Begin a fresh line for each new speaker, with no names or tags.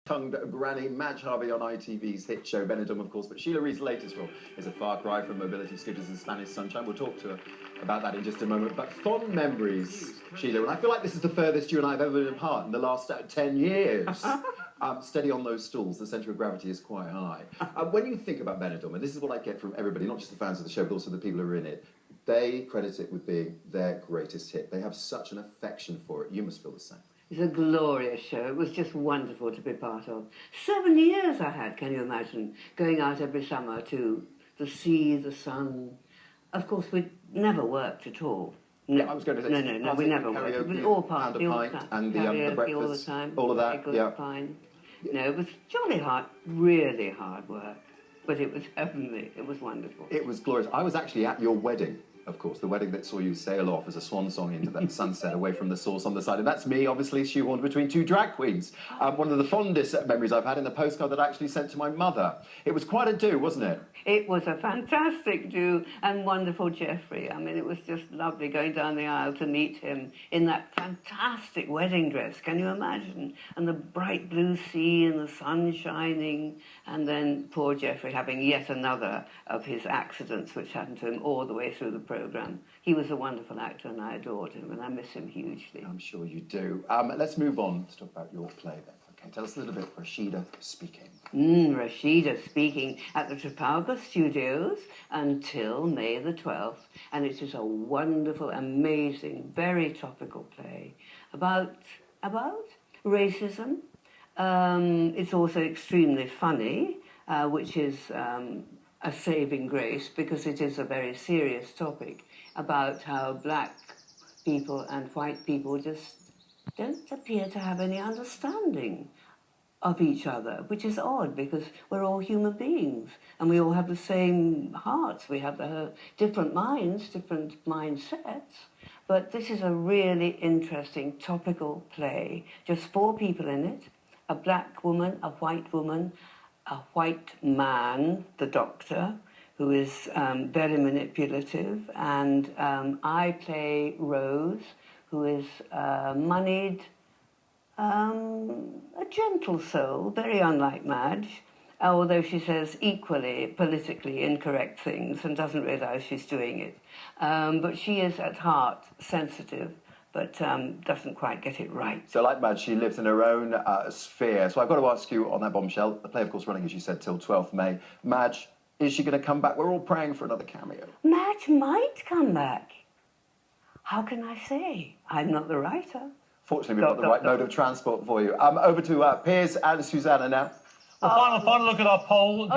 tongued granny Madge Harvey on ITV's hit show Benidorm, of course, but Sheila Reid's latest role is a far cry from mobility scooters and Spanish sunshine. We'll talk to her about that in just a moment. But fond memories, Sheila, and I feel like this is the furthest you and I have ever been apart in the last 10 years. Steady on those stools, the centre of gravity is quite high. When you think about Benidorm, and this is what I get from everybody, not just the fans of the show, but also the people who are in it, they credit it with being their greatest hit. They have such an affection for it. You must feel the same.
It's a glorious show. It was just wonderful to be part of. 7 years I had, can you imagine, going out every summer to the sea, the sun. Of course, we never worked at all. No,
I was going to say,
no, we never worked. It was all party, all the time.
And the breakfast,
all the time.
All of that, yeah.
Fine. No, it was jolly hard, really hard work. But it was heavenly. It was wonderful.
It was glorious. I was actually at your wedding. Of course, the wedding that saw you sail off as a swan song into that sunset away from the source on the side. And that's me, obviously, shoehorned between two drag queens. One of the fondest memories I've had in the postcard that I actually sent to my mother. It was quite a do, wasn't it?
It was a fantastic do, and wonderful Geoffrey. I mean, it was just lovely going down the aisle to meet him in that fantastic wedding dress. Can you imagine? And the bright blue sea and the sun shining. And then poor Geoffrey having yet another of his accidents which happened to him all the way through the programme. He was a wonderful actor and I adored him and I miss him hugely.
I'm sure you do. Let's move on to talk about your play then. Okay, tell us a little bit. Rasheeda speaking.
Rasheeda speaking at the Trafalgar Studios until May the 12th. And it is a wonderful, amazing, very topical play about racism. It's also extremely funny, which is a saving grace because it is a very serious topic about how black people and white people just don't appear to have any understanding of each other, which is odd because we're all human beings and we all have the same hearts. We have different minds, different mindsets. But this is a really interesting topical play. Just 4 people in it, a black woman, a white woman, a white man, the doctor, who is very manipulative, and I play Rose, who is moneyed, a gentle soul, very unlike Madge, although she says equally politically incorrect things and doesn't realise she's doing it. But she is at heart sensitive, but doesn't quite get it right.
So like Madge, she lives in her own sphere. So I've got to ask you on that bombshell, the play, of course, running, as you said, till 12th May. Madge, is she going to come back? We're all praying for another cameo.
Madge might come back. How can I say? I'm not the writer.
Fortunately, we've got the right mode of transport for you. Over to Piers and Susanna now.
Well, final look at our poll.